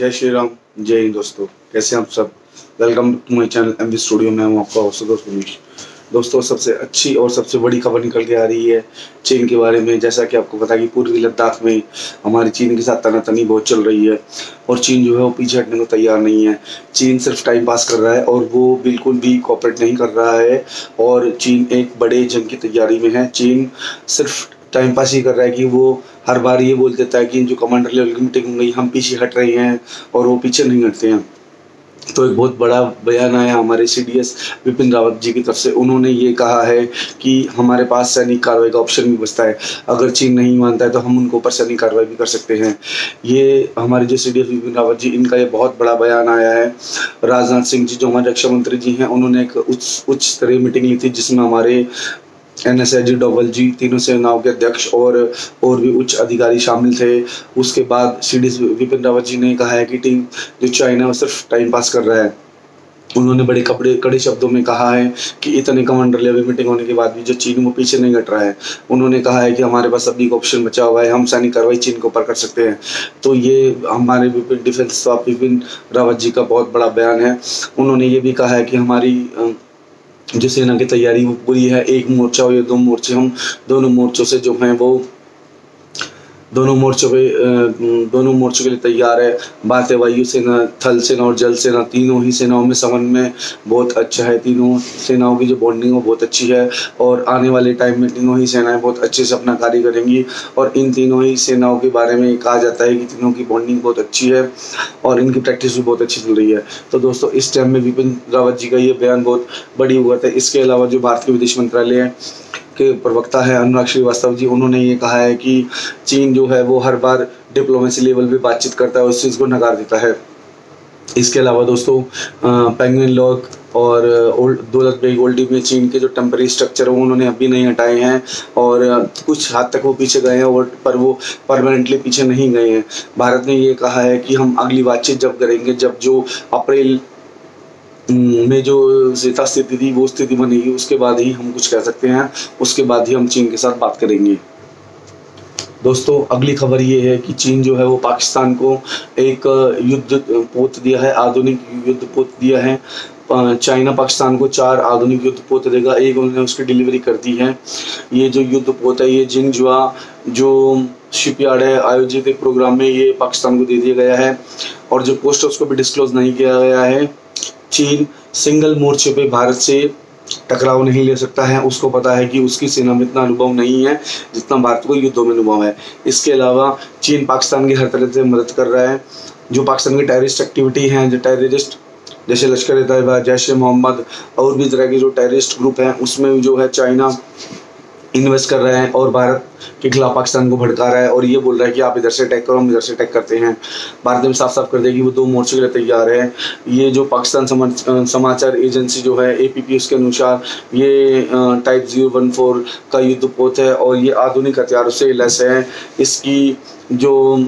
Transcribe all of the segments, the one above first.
जय श्री राम, जय हिंद। दोस्तों कैसे हैं आप सब। Welcome to my channel M V studio. मैं हूं आपका होस्ट दोस्त उमेश। दोस्तों सबसे अच्छी और सबसे बड़ी खबर निकल के आ रही है चीन के बारे में। जैसा कि आपको पता है कि पूर्वी लद्दाख में हमारी चीन के साथ तनातनी बहुत चल रही है और चीन जो है वो पीछे हटने को तैयार नहीं है। चीन सिर्फ टाइम पास कर रहा है और वो बिल्कुल भी कोऑपरेट नहीं कर रहा है और चीन एक बड़े जंग की तैयारी में है। चीन सिर्फ टाइम पास ही कर रहा है कि वो हर बार ये बोल देता है कि जो कमांडर लेवल की मीटिंग हो गई हम पीछे हट रहे हैं और वो पीछे नहीं हटते हैं। तो एक बहुत बड़ा बयान आया हमारे सीडीएस विपिन रावत जी की तरफ से। उन्होंने ये कहा है कि हमारे पास सैनिक कार्रवाई का ऑप्शन भी बचता है। अगर चीन नहीं मानता है तो हम उनके ऊपर सैनिक कार्रवाई भी कर सकते हैं। ये हमारे जो सीडीएस विपिन रावत जी, इनका ये बहुत बड़ा बयान आया है। राजनाथ सिंह जी जो हमारे रक्षा मंत्री जी हैं, उन्होंने एक उच्च स्तरीय मीटिंग ली थी जिसमें हमारे NSIG डोवल जी, तीनों सेनाओं के अध्यक्ष और भी उच्च अधिकारी शामिल थे। उसके बाद सीडीएस विपिन रावत जी ने कहा है कि टीम जो चाइना वो सिर्फ टाइम पास कर रहा है। उन्होंने बड़े कड़े शब्दों में कहा है कि इतने कमांडर लेवल मीटिंग होने के बाद भी जो चीन वो पीछे नहीं हट रहा है। उन्होंने कहा है कि हमारे पास अभी का ऑप्शन बचा हुआ है, हम सैनिक कार्रवाई चीन के ऊपर कर सकते हैं। तो ये हमारे डिफेंस विपिन रावत जी का बहुत बड़ा बयान है। उन्होंने ये भी कहा है कि हमारी जो सेना की तैयारी वो पूरी है। एक मोर्चा हो या दो मोर्चे, हम दोनों मोर्चों से जो हैं वो दोनों मोर्चों के लिए तैयार है। बात है वायु सेना, थल सेना और जल सेना, तीनों ही सेनाओं में समन्वय बहुत अच्छा है। तीनों सेनाओं की जो बॉन्डिंग वो बहुत अच्छी है और आने वाले टाइम में तीनों ही सेनाएं बहुत अच्छे से अपना कार्य करेंगी। और इन तीनों ही सेनाओं के बारे में कहा जाता है कि तीनों की बॉन्डिंग बहुत अच्छी है और इनकी प्रैक्टिस भी बहुत अच्छी चल रही है। तो दोस्तों इस टाइम में विपिन रावत जी का ये बयान बहुत बड़ी हुआ था। इसके अलावा जो भारत के विदेश मंत्रालय के प्रवक्ता है अनुराग श्रीवास्तव जी, उन्होंने ये कहा है कि चीन जो है वो हर बार डिप्लोमेसी लेवल पे बातचीत करता है और इस चीज़ को नकार देता है। इसके अलावा दोस्तों पेंगुइन लॉक और दौलत बेग ओल्डी में चीन के जो टेम्पररी स्ट्रक्चर है वो उन्होंने अभी नहीं हटाए हैं और कुछ हद तक वो पीछे गए हैं और पर वो परमानेंटली पीछे नहीं गए हैं। भारत ने ये कहा है कि हम अगली बातचीत जब करेंगे जब जो अप्रैल में जो स्थिति थी वो स्थिति बनेगी, उसके बाद ही हम कुछ कह सकते हैं, उसके बाद ही हम चीन के साथ बात करेंगे। दोस्तों अगली खबर ये है कि चीन जो है वो पाकिस्तान को एक युद्ध पोत दिया है, आधुनिक युद्ध पोत दिया है। चाइना पाकिस्तान को 4 आधुनिक युद्ध पोत देगा, एक उन्होंने उसकी डिलीवरी कर दी है। ये जो युद्ध पोत है ये जिंगजुआ जो शिपयार्ड है आयोजित एक प्रोग्राम में ये पाकिस्तान को दे दिया गया है और जो पोस्ट उसको भी डिस्क्लोज नहीं किया गया है। चीन सिंगल मोर्चे पे भारत से टकराव नहीं ले सकता है। उसको पता है कि उसकी सेना में इतना अनुभव नहीं है जितना भारत को युद्धों में अनुभव है। इसके अलावा चीन पाकिस्तान की हर तरह से मदद कर रहा है। जो पाकिस्तान की टेररिस्ट एक्टिविटी हैं, जो टेररिस्ट जैसे लश्कर-ए-तैयबा, जैश-ए-मोहम्मद और भी तरह के जो टेररिस्ट ग्रुप हैं उसमें जो है चाइना इन्वेस्ट कर रहे हैं और भारत के खिलाफ पाकिस्तान को भड़का रहा है और ये बोल रहा है कि आप इधर से अटैक करो, हम इधर से अटैक करते हैं। भारत में साफ साफ कर देगी वो 2 मोर्चों के लिए तैयार है। ये जो पाकिस्तान समाचार एजेंसी जो है APP, उसके अनुसार ये टाइप 014 का युद्ध पोत है और ये आधुनिक हथियारों से लैस है। इसकी जो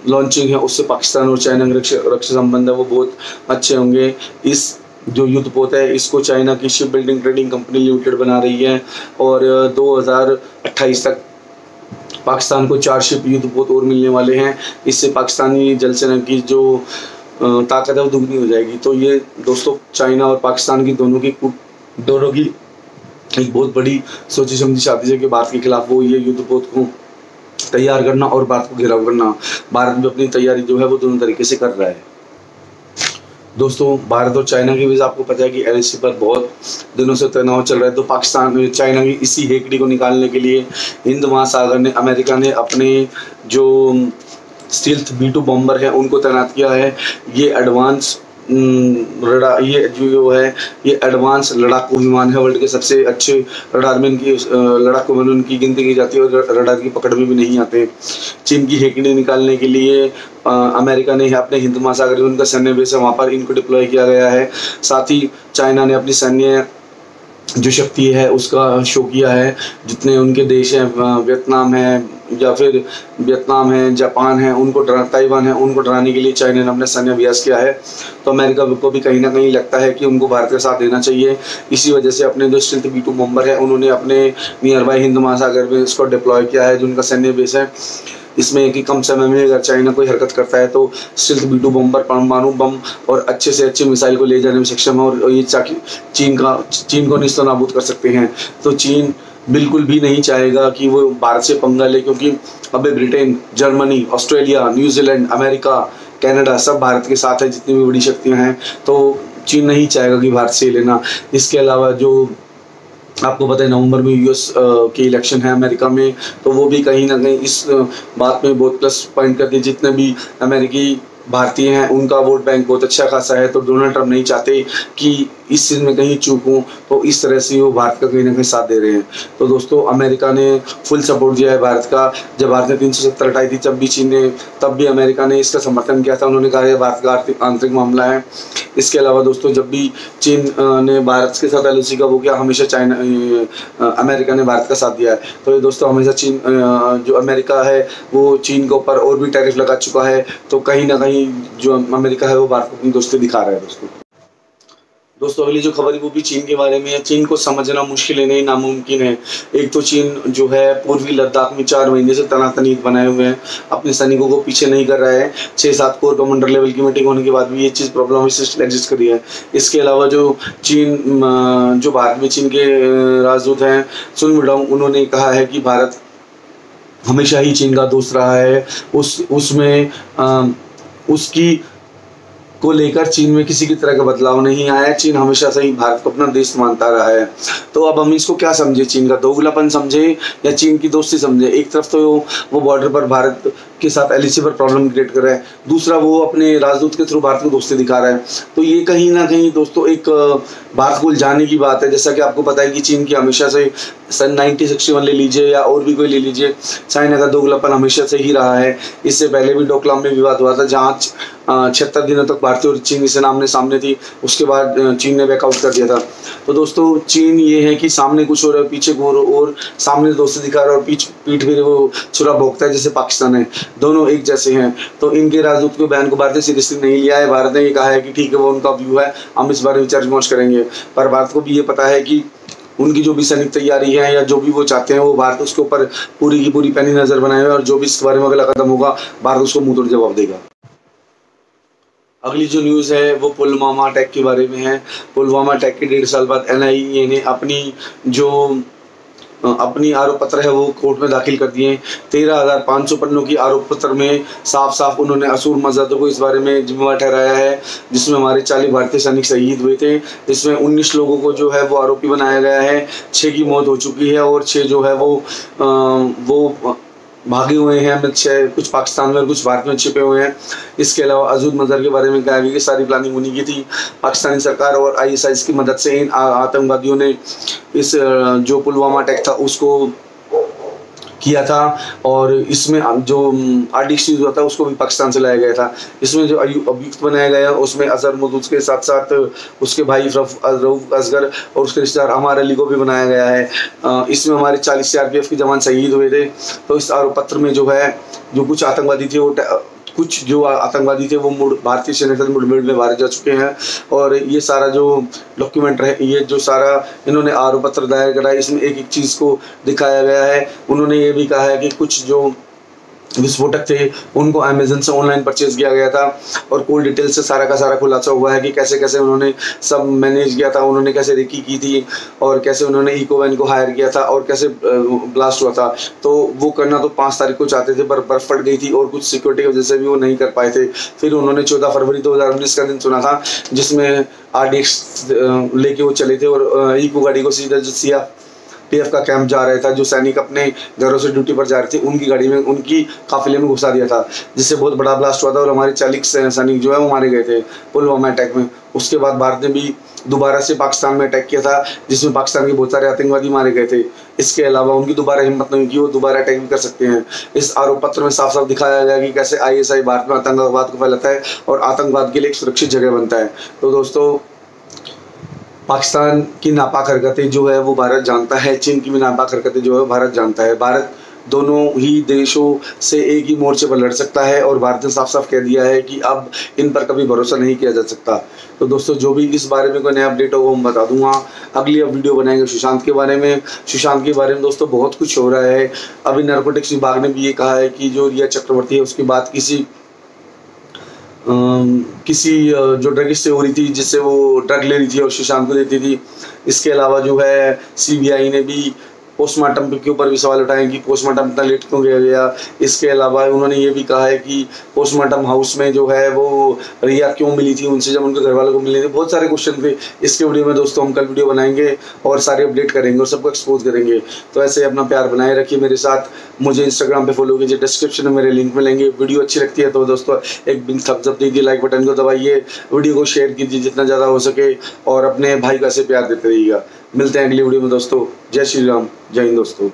लॉन्चिंग है उससे पाकिस्तान और चाइना के रक्षा संबंध है वो बहुत अच्छे होंगे। इस जो युद्ध पोत है इसको चाइना की ship building trading company limited बना रही है और 2028 तक पाकिस्तान को 4 शिप युद्ध पोत और मिलने वाले हैं। इससे पाकिस्तानी जल सेना की जो ताकत है वो दुगनी हो जाएगी। तो ये दोस्तों चाइना और पाकिस्तान की दोनों की एक बहुत बड़ी सोची समझी साजिश है कि भारत के खिलाफ वो ये युद्ध पोत को तैयार करना और भारत को घेराव करना। भारत भी अपनी तैयारी जो है वो दोनों तरीके से कर रहा है। दोस्तों भारत और चाइना के बीच आपको पता है कि LAC पर बहुत दिनों से तनाव चल रहा है। तो पाकिस्तान चाइना की इसी हेकड़ी को निकालने के लिए हिंद महासागर ने अमेरिका ने अपने जो स्टील्थ B-2 बॉम्बर है उनको तैनात किया है। ये एडवांस ये एडवांस लड़ाकू विमान है। वर्ल्ड के सबसे अच्छे रडार में इनकी लड़ाकू विमान उनकी गिनती की जाती है और रडार की पकड़ में भी नहीं आते। चीन की हेकड़ी निकालने के लिए अमेरिका ने अपने हिंद महासागर में उनका सैन्य बेस है वहाँ पर इनको डिप्लॉय किया गया है। साथ ही चाइना ने अपनी सैन्य जो शक्ति है उसका शो किया है। जितने उनके देश हैं, वियतनाम है, जापान है, ताइवान है, उनको डराने के लिए चाइना ने अपना सैन्य अभ्यास किया है। तो अमेरिका को भी कहीं ना कहीं लगता है कि उनको भारत का साथ देना चाहिए। इसी वजह से अपने जो स्टील्थ B-2 बॉम्बर है उन्होंने अपने नियर बाय हिंद महासागर में इसको डिप्लॉय किया है जो उनका सैन्य बेस है। इसमें कि कम समय में अगर चाइना कोई हरकत करता है तो स्टिल्थ B2 बम्बर, परमाणु बम और अच्छे से अच्छे मिसाइल को ले जाने में सक्षम है और ये चीन को निस्तो नाबूद कर सकते हैं। तो चीन बिल्कुल भी नहीं चाहेगा कि वो भारत से पंगा ले, क्योंकि अभी Britain, Germany, Australia, New Zealand, America, Canada सब भारत के साथ है, जितनी भी बड़ी शक्तियां हैं। तो चीन नहीं चाहेगा कि भारत से लेना। इसके अलावा जो आपको पता है नवंबर में यूएस के इलेक्शन है अमेरिका में, तो वो भी कहीं ना कहीं इस बात में बहुत प्लस पॉइंट करते हैं। जितने भी अमेरिकी भारतीय हैं उनका वोट बैंक बहुत अच्छा खासा है, तो डोनाल्ड ट्रंप नहीं चाहते कि इस चीज़ में कहीं चूक हो, तो इस तरह से वो भारत का कहीं ना कहीं साथ दे रहे हैं। तो दोस्तों अमेरिका ने फुल सपोर्ट दिया है भारत का। जब भारत ने 370 हटाई थी तब भी अमेरिका ने इसका समर्थन किया था। उन्होंने कहा यह भारत का आंतरिक मामला है। इसके अलावा दोस्तों जब भी चीन ने भारत के साथ LOC का वो किया, हमेशा अमेरिका ने भारत का साथ दिया है। तो ये दोस्तों हमेशा चीन जो अमेरिका है वो चीन के ऊपर और भी टैरिफ लगा चुका है, तो कहीं ना कहीं जो अमेरिका है वो भारत को अपनी दोस्ती दिखा रहा है। दोस्तों अगली जो खबर है वो भी चीन के बारे में है। चीन को समझना मुश्किल है, नहीं नामुमकिन है। एक तो चीन जो है पूर्वी लद्दाख में 4 महीने से तनातनीत बनाए हुए हैं, अपने सैनिकों को पीछे नहीं कर रहा है। 6-7 कोर कमांडर लेवल की मीटिंग होने के बाद भी ये चीज़ प्रॉब्लम एग्जिस्ट कर रही है। इसके अलावा जो भारत में चीन के राजदूत हैं सुन मिडाओ, उन्होंने कहा है कि भारत हमेशा ही चीन का दोस्त रहा है। उसकी को लेकर चीन में किसी की तरह का बदलाव नहीं आया। चीन हमेशा से ही भारत को अपना देश मानता रहा है। तो अब हम इसको क्या समझे, चीन का दोगलापन समझे या चीन की दोस्ती समझे? एक तरफ तो वो बॉर्डर पर भारत के साथ LOC पर प्रॉब्लम क्रिएट कर रहा है, दूसरा वो अपने राजदूत के थ्रू भारत को दोस्ती दिखा रहा है। तो ये कहीं ना कहीं दोस्तों एक भारत को उलझाने की बात है। जैसा कि आपको पता है कि चीन की हमेशा से सन 1961 ले लीजिए या और भी कोई ले लीजिए, चाइना का दोगलापन हमेशा से ही रहा है। इससे पहले भी डोकलाम में विवाद हुआ था, जहाँ 76 दिनों तक भारतीय और चीन से आमने सामने थी। उसके बाद चीन ने बैकआउट कर दिया था। तो दोस्तों चीन ये है कि सामने कुछ हो रहा है, पीछे और सामने दोस्ती दिखा रहा है और पीठ फिर वो छुरा भोगता है, जैसे पाकिस्तान है। दोनों एक जैसे हैं। तो इनके राजदूत के बयान को भारत ने सीरियसली नहीं लिया है। भारत ने ये कहा है कि ठीक है, वो उनका व्यू है, हम इस बारे में विचार विमर्श करेंगे। पर भारत को भी ये पता है कि उनकी जो भी सैनिक तैयारी है या जो भी वो चाहते हैं, वो भारत उसके ऊपर पूरी की पूरी पैनी नजर बनाए हुए, और जो भी इस बारे में अगला कदम होगा भारत उसको मुंह तोड़ जवाब देगा। अगली जो न्यूज़ है वो पुलवामा अटैक के बारे में है। पुलवामा अटैक के 1.5 साल बाद NIA ने अपनी आरोप पत्र है वो कोर्ट में दाखिल कर दिए। 13,500 पन्नों की आरोप पत्र में साफ साफ उन्होंने असूर मज़हब को इस बारे में जिम्मेवार ठहराया है, जिसमें हमारे 40 भारतीय सैनिक शहीद हुए थे। इसमें 19 लोगों को जो है वो आरोपी बनाया गया है। 6 की मौत हो चुकी है और 6 जो है वो भागे हुए हैं। कुछ पाकिस्तान में और कुछ भारत में छिपे हुए हैं। इसके अलावा असूद मज़हर के बारे में कहा गया कि सारी प्लानिंग उन्हीं की थी। पाकिस्तानी सरकार और ISIS की मदद से इन आतंकवादियों ने इस जो पुलवामा अटैक था उसको किया था, और इसमें जो RDX हुआ था उसको भी पाकिस्तान से लाया गया था। इसमें जो अभियुक्त बनाया गया उसमें अजहर मसूद के साथ साथ उसके भाई रऊफ असगर और उसके रिश्तेदार अमार अली को भी बनाया गया है। इसमें हमारे 40 CRPF के जवान शहीद हुए थे। तो इस आरोप पत्र में जो है जो कुछ आतंकवादी थे वो भारतीय सेना के साथ मुठभेड़ में मारे जा चुके हैं। और ये सारा जो डॉक्यूमेंट है, ये जो सारा इन्होंने आरोप पत्र दायर करा है, इसमें एक एक चीज़ को दिखाया गया है। उन्होंने ये भी कहा है कि कुछ जो विस्फोटक थे उनको अमेजन से ऑनलाइन परचेज किया गया था, और कॉल डिटेल से सारा का सारा खुलासा हुआ है कि कैसे कैसे उन्होंने सब मैनेज किया था, उन्होंने कैसे रेकी की थी और कैसे उन्होंने इकोवैन को हायर किया था और कैसे ब्लास्ट हुआ था। तो वो करना तो 5 तारीख को चाहते थे, पर बर्फ पड़ गई थी और कुछ सिक्योरिटी की वजह से भी वो नहीं कर पाए थे। फिर उन्होंने 14 फरवरी 2019 का दिन चुना था, जिसमें RDX लेके वो चले थे और इको गाड़ी को सीधा CRPF का कैंप जा रहा था, जो सैनिक अपने घरों से ड्यूटी पर जा रहे थे, उनकी गाड़ी में उनकी काफिले में घुसा दिया था, जिससे बहुत बड़ा ब्लास्ट हुआ था और हमारे 40 सैनिक जो है वो मारे गए थे पुलवामा अटैक में। उसके बाद भारत ने भी दोबारा से पाकिस्तान में अटैक किया था, जिसमें पाकिस्तान के बहुत सारे आतंकवादी मारे गए थे। इसके अलावा उनकी दोबारा हिम्मत नहीं की, वो दोबारा अटैक भी कर सकते हैं। इस आरोप पत्र में साफ साफ दिखाया गया कि कैसे ISI भारत में आतंकवाद को फैलाता है और आतंकवाद के लिए एक सुरक्षित जगह बनता है। तो दोस्तों पाकिस्तान की नापाक हरकतें जो है वो भारत जानता है, चीन की भी नापाक हरकतें जो है भारत जानता है। भारत दोनों ही देशों से एक ही मोर्चे पर लड़ सकता है और भारत ने साफ साफ कह दिया है कि अब इन पर कभी भरोसा नहीं किया जा सकता। तो दोस्तों जो भी इस बारे में कोई नया अपडेट होगा मैं बता दूंगा। अगली अब वीडियो बनाएंगे सुशांत के बारे में। सुशांत के बारे में दोस्तों बहुत कुछ हो रहा है। अभी नारकोटिक्स विभाग ने भी ये कहा है कि जो रिया चक्रवर्ती है उसकी बात किसी जो ड्रगिस्ट से हो रही थी, जिससे वो ड्रग ले रही थी और सुशांत को देती थी। इसके अलावा जो है सीबीआई ने भी पोस्टमार्टम के ऊपर भी सवाल उठाए कि पोस्टमार्टम इतना लेट क्यों किया गया। इसके अलावा उन्होंने ये भी कहा है कि पोस्टमार्टम हाउस में जो है वो रिया क्यों मिली थी उनसे जब उनके घर वालों को मिली थी। बहुत सारे क्वेश्चन थे। इसके वीडियो में दोस्तों हम कल वीडियो बनाएंगे और सारे अपडेट करेंगे और सबको एक्सपोज करेंगे। तो ऐसे अपना प्यार बनाए रखिए मेरे साथ। मुझे इंस्टाग्राम पे फॉलो कीजिए, डिस्क्रिप्शन में मेरे लिंक मिलेंगे। वीडियो अच्छी लगती है तो दोस्तों एक बिग थम्स अप दीजिए, लाइक बटन को दबाइए, वीडियो को शेयर कीजिए जितना ज़्यादा हो सके और अपने भाई का से प्यार देते रहिएगा। मिलते हैं अगली वीडियो में दोस्तों। जय श्री राम, जय हिंद दोस्तों।